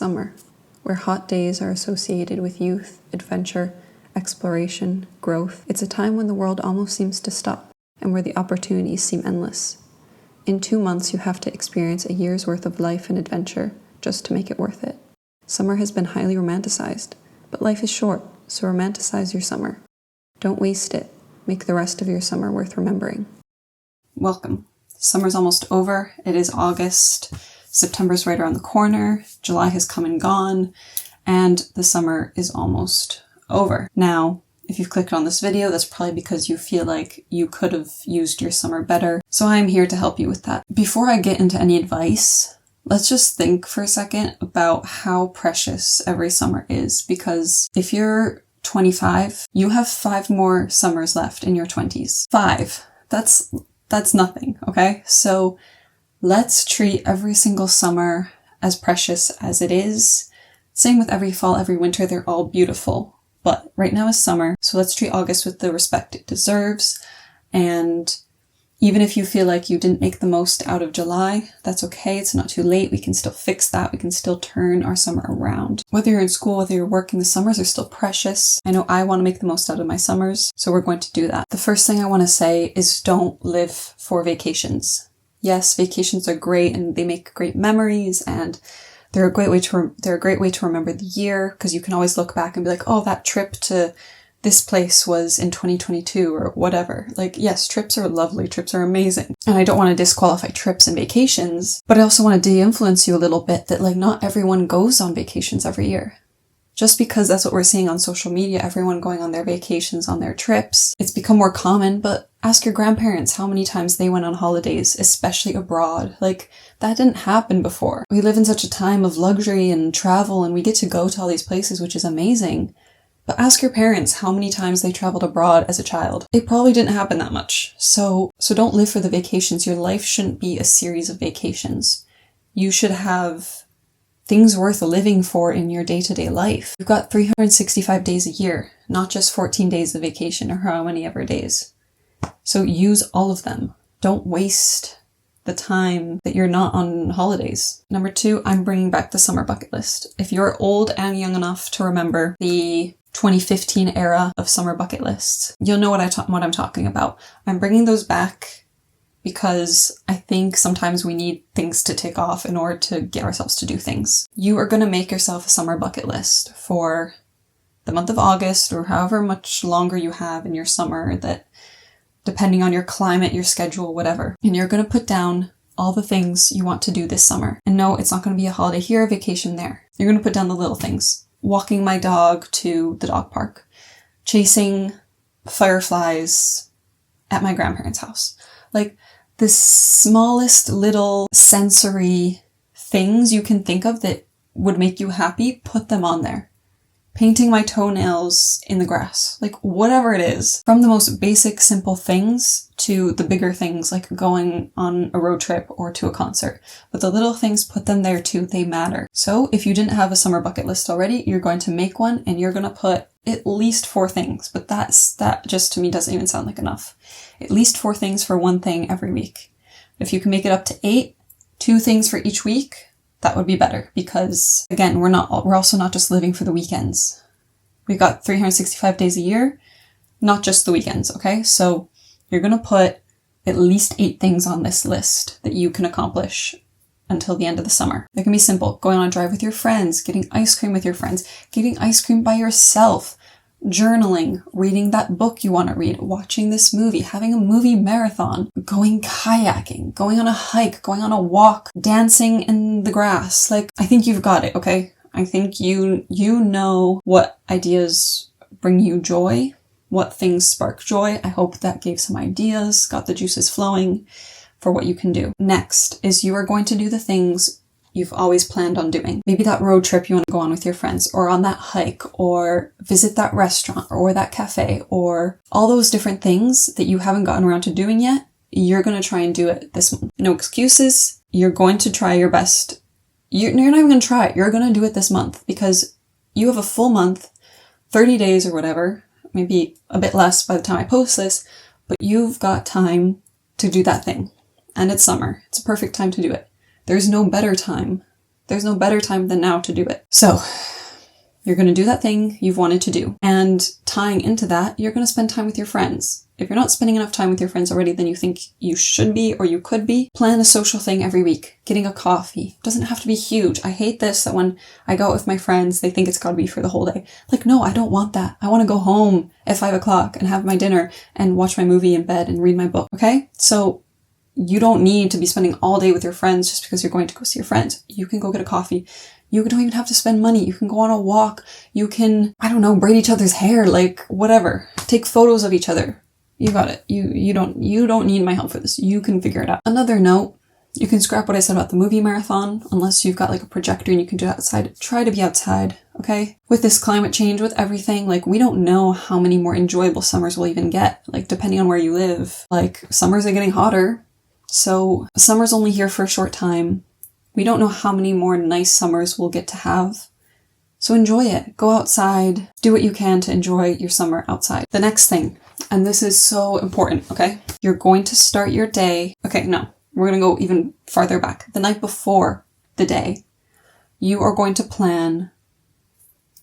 Summer, where hot days are associated with youth, adventure, exploration, growth. It's a time when the world almost seems to stop, and where the opportunities seem endless. In 2 months, you have to experience a year's worth of life and adventure just to make it worth it. Summer has been highly romanticized, but life is short, so romanticize your summer. Don't waste it. Make the rest of your summer worth remembering. Welcome. Summer's almost over. It is August. September's right around the corner. July has come and gone, and the summer is almost over. Now, if you've clicked on this video, that's probably because you feel like you could have used your summer better. So I'm here to help you with that. Before I get into any advice, let's just think for a second about how precious every summer is. Because if you're 25, you have 5 more summers left in your 20s. 5. That's nothing, okay? So let's treat every single summer as precious as it is. Same with every fall, every winter, they're all beautiful. But right now is summer, so let's treat August with the respect it deserves. And even if you feel like you didn't make the most out of July, that's okay. It's not too late. We can still fix that. We can still turn our summer around. Whether you're in school, whether you're working, the summers are still precious. I know I want to make the most out of my summers, so we're going to do that. The first thing I want to say is don't live for vacations. Yes, vacations are great and they make great memories, and they're a great way to remember the year, because you can always look back and be like, oh, that trip to this place was in 2022 or whatever. Like, yes, trips are lovely. Trips are amazing. And I don't want to disqualify trips and vacations, but I also want to de-influence you a little bit that like not everyone goes on vacations every year. Just because that's what we're seeing on social media, everyone going on their vacations, on their trips. It's become more common, but ask your grandparents how many times they went on holidays, especially abroad. Like, that didn't happen before. We live in such a time of luxury and travel, and we get to go to all these places, which is amazing. But ask your parents how many times they traveled abroad as a child. It probably didn't happen that much. So don't live for the vacations. Your life shouldn't be a series of vacations. You should have things worth living for in your day-to-day life. You've got 365 days a year, not just 14 days of vacation or how many ever days. So use all of them. Don't waste the time that you're not on holidays. Number 2, I'm bringing back the summer bucket list. If you're old and young enough to remember the 2015 era of summer bucket lists, you'll know what I'm talking about. I'm bringing those back because I think sometimes we need things to tick off in order to get ourselves to do things. You are going to make yourself a summer bucket list for the month of August, or however much longer you have in your summer, that depending on your climate, your schedule, whatever. And you're going to put down all the things you want to do this summer. And no, it's not going to be a holiday here, a vacation there. You're going to put down the little things. Walking my dog to the dog park. Chasing fireflies at my grandparents' house. Like, the smallest little sensory things you can think of that would make you happy, put them on there. Painting my toenails in the grass. Like, whatever it is. From the most basic, simple things to the bigger things, like going on a road trip or to a concert. But the little things, put them there too. They matter. So if you didn't have a summer bucket list already, you're going to make one, and you're going to put at least 4 things. But that just to me doesn't even sound like enough. At least 4 things for one thing every week. If you can make it up to 8, 2 things for each week, that would be better, because again, we're also not just living for the weekends. We've got 365 days a year, not just the weekends, okay? So you're going to put at least 8 things on this list that you can accomplish until the end of the summer. They can be simple. Going on a drive with your friends, getting ice cream with your friends, getting ice cream by yourself, journaling, reading that book you want to read, watching this movie, having a movie marathon, going kayaking, going on a hike, going on a walk, dancing in the grass. Like, I think you've got it, okay? I think you know what ideas bring you joy, what things spark joy. I hope that gave some ideas, got the juices flowing for what you can do. Next is you are going to do the things you've always planned on doing. Maybe that road trip you want to go on with your friends, or on that hike, or visit that restaurant, or that cafe, or all those different things that you haven't gotten around to doing yet. You're going to try and do it this month. No excuses. You're going to try your best. You're not even going to try it. You're going to do it this month, because you have a full month, 30 days or whatever, maybe a bit less by the time I post this, but you've got time to do that thing. And it's summer. It's a perfect time to do it. There's no better time There's no better time than now to do it. So you're going to do that thing you've wanted to do. And tying into that, you're going to spend time with your friends. If you're not spending enough time with your friends already, then you think you should be or you could be. Plan a social thing every week. Getting a coffee. Doesn't have to be huge. I hate this, that when I go out with my friends, they think it's got to be for the whole day. Like, no, I don't want that. I want to go home at 5 o'clock and have my dinner and watch my movie in bed and read my book. Okay? So you don't need to be spending all day with your friends just because you're going to go see your friends. You can go get a coffee. You don't even have to spend money. You can go on a walk. You can, I don't know, braid each other's hair, like whatever. Take photos of each other. You got it. You don't need my help for this. You can figure it out. Another note, you can scrap what I said about the movie marathon, unless you've got like a projector and you can do it outside. Try to be outside, okay? With this climate change, with everything, like we don't know how many more enjoyable summers we'll even get, like depending on where you live. Like summers are getting hotter, so summer's only here for a short time. We don't know how many more nice summers we'll get to have. So enjoy it. Go outside. Do what you can to enjoy your summer outside. The next thing, and this is so important, okay? You're going to start your day. Okay, no, we're going to go even farther back. The night before the day, you are going to plan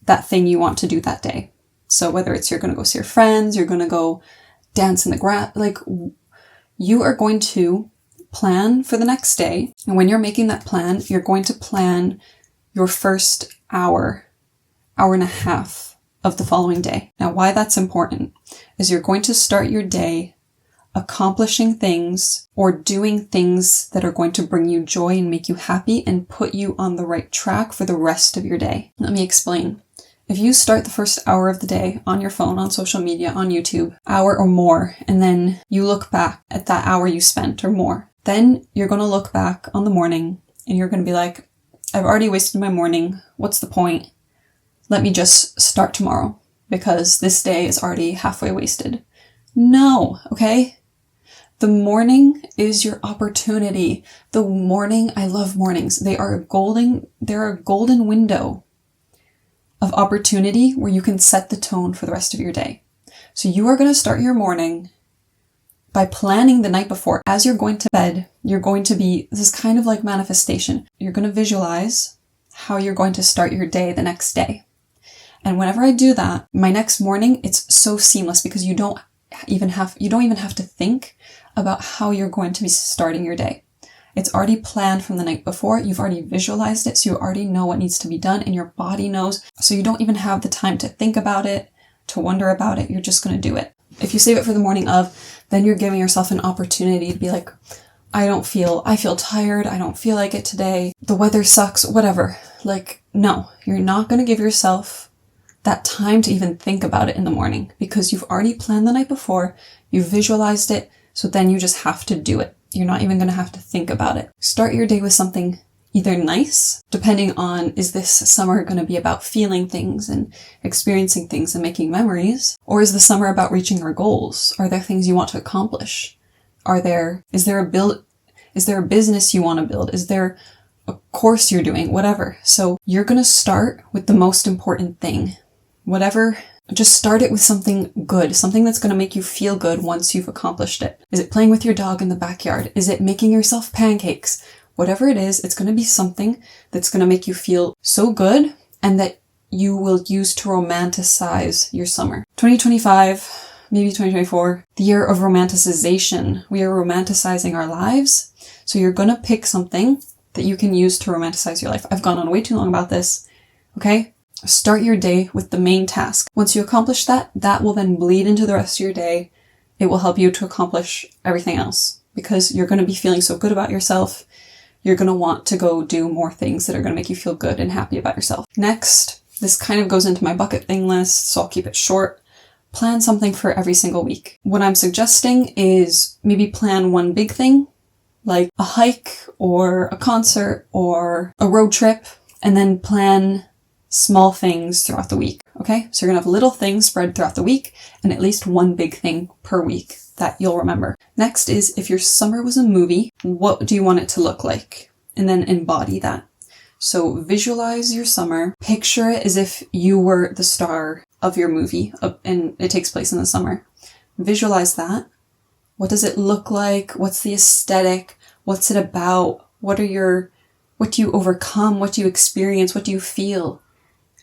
that thing you want to do that day. So whether it's you're going to go see your friends, you're going to go dance in the grass, like you are going to plan for the next day. And when you're making that plan, you're going to plan your first hour and a half of the following day. Now, why that's important is you're going to start your day accomplishing things or doing things that are going to bring you joy and make you happy and put you on the right track for the rest of your day. Let me explain. If you start the first hour of the day on your phone, on social media, on YouTube, hour or more, and then you look back at that hour you spent or more, then you're going to look back on the morning and you're going to be like, I've already wasted my morning. What's the point? Let me just start tomorrow because this day is already halfway wasted. No, okay? The morning is your opportunity. The morning, I love mornings. They're a golden window of opportunity where you can set the tone for the rest of your day. So you are going to start your morning by planning the night before. As you're going to bed, you're going to be, this is kind of like manifestation. You're going to visualize how you're going to start your day the next day. And whenever I do that, my next morning, it's so seamless because you don't even have to think about how you're going to be starting your day. It's already planned from the night before. You've already visualized it, so you already know what needs to be done and your body knows. So you don't even have the time to think about it, to wonder about it. You're just going to do it. If you save it for the morning of, then you're giving yourself an opportunity to be like, I feel tired. I don't feel like it today. The weather sucks, whatever. Like, no, you're not going to give yourself that time to even think about it in the morning because you've already planned the night before. You've visualized it. So then you just have to do it. You're not even going to have to think about it. Start your day with something either nice, depending on, is this summer going to be about feeling things and experiencing things and making memories? Or is the summer about reaching your goals? Are there things you want to accomplish? Is there a business you want to build? Is there a course you're doing? Whatever. So you're going to start with the most important thing. Whatever. Just start it with something good, something that's going to make you feel good once you've accomplished it. Is it playing with your dog in the backyard? Is it making yourself pancakes? Whatever it is, it's going to be something that's going to make you feel so good and that you will use to romanticize your summer. 2025, maybe 2024, the year of romanticization. We are romanticizing our lives. So you're going to pick something that you can use to romanticize your life. I've gone on way too long about this. Okay? Start your day with the main task. Once you accomplish that, that will then bleed into the rest of your day. It will help you to accomplish everything else because you're going to be feeling so good about yourself. You're going to want to go do more things that are going to make you feel good and happy about yourself. Next, this kind of goes into my bucket thing list, so I'll keep it short. Plan something for every single week. What I'm suggesting is maybe plan one big thing, like a hike or a concert or a road trip, and then plan small things throughout the week, okay? So you're gonna have little things spread throughout the week and at least one big thing per week that you'll remember. Next is, if your summer was a movie, what do you want it to look like? And then embody that. So visualize your summer, picture it as if you were the star of your movie and it takes place in the summer. Visualize that. What does it look like? What's the aesthetic? What's it about? What are your What do you overcome? What do you experience? What do you feel?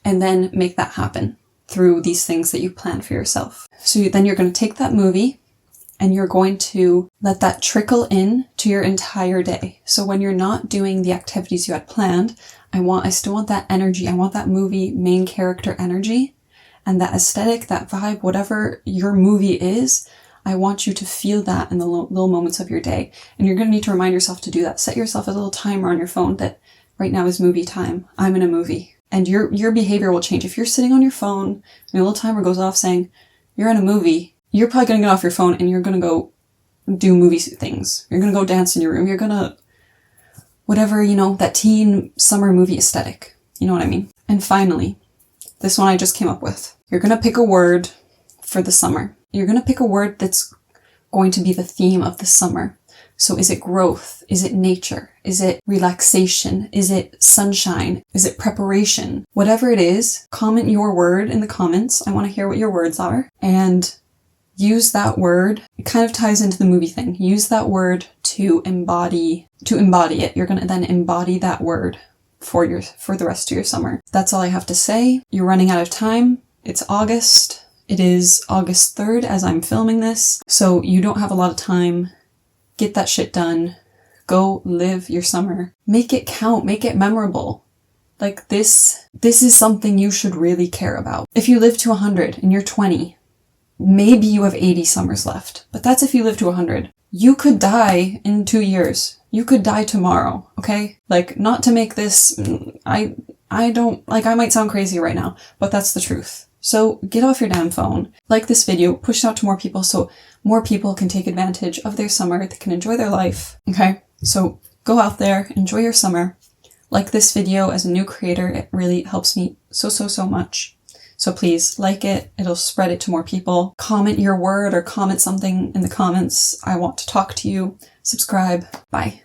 And then make that happen through these things that you plan for yourself. So then you're going to take that movie and you're going to let that trickle in to your entire day. So when you're not doing the activities you had planned, I still want that energy. I want that movie main character energy and that aesthetic, that vibe, whatever your movie is. I want you to feel that in the little moments of your day. And you're going to need to remind yourself to do that. Set yourself a little timer on your phone that right now is movie time. I'm in a movie. And your behavior will change. If you're sitting on your phone and your little timer goes off saying you're in a movie, you're probably going to get off your phone and you're going to go do movie things. You're going to go dance in your room. You're going to, whatever, that teen summer movie aesthetic. You know what I mean? And finally, this one I just came up with. You're going to pick a word for the summer. You're going to pick a word that's going to be the theme of the summer. So is it growth? Is it nature? Is it relaxation? Is it sunshine? Is it preparation? Whatever it is, comment your word in the comments. I want to hear what your words are. And use that word. It kind of ties into the movie thing. Use that word to embody it. You're going to then embody that word for the rest of your summer. That's all I have to say. You're running out of time. It's August. It is August 3rd as I'm filming this. So you don't have a lot of time. Get that shit done. Go live your summer. Make it count. Make it memorable. Like this is something you should really care about. If you live to 100 and you're 20, maybe you have 80 summers left. But that's if you live to 100. You could die in 2 years. You could die tomorrow, okay? Like, not to make this, I might sound crazy right now, but that's the truth. So get off your damn phone, like this video, push it out to more people so more people can take advantage of their summer, they can enjoy their life, okay? So go out there, enjoy your summer. Like this video as a new creator, it really helps me so much. So please like it, it'll spread it to more people. Comment your word or comment something in the comments. I want to talk to you. Subscribe. Bye.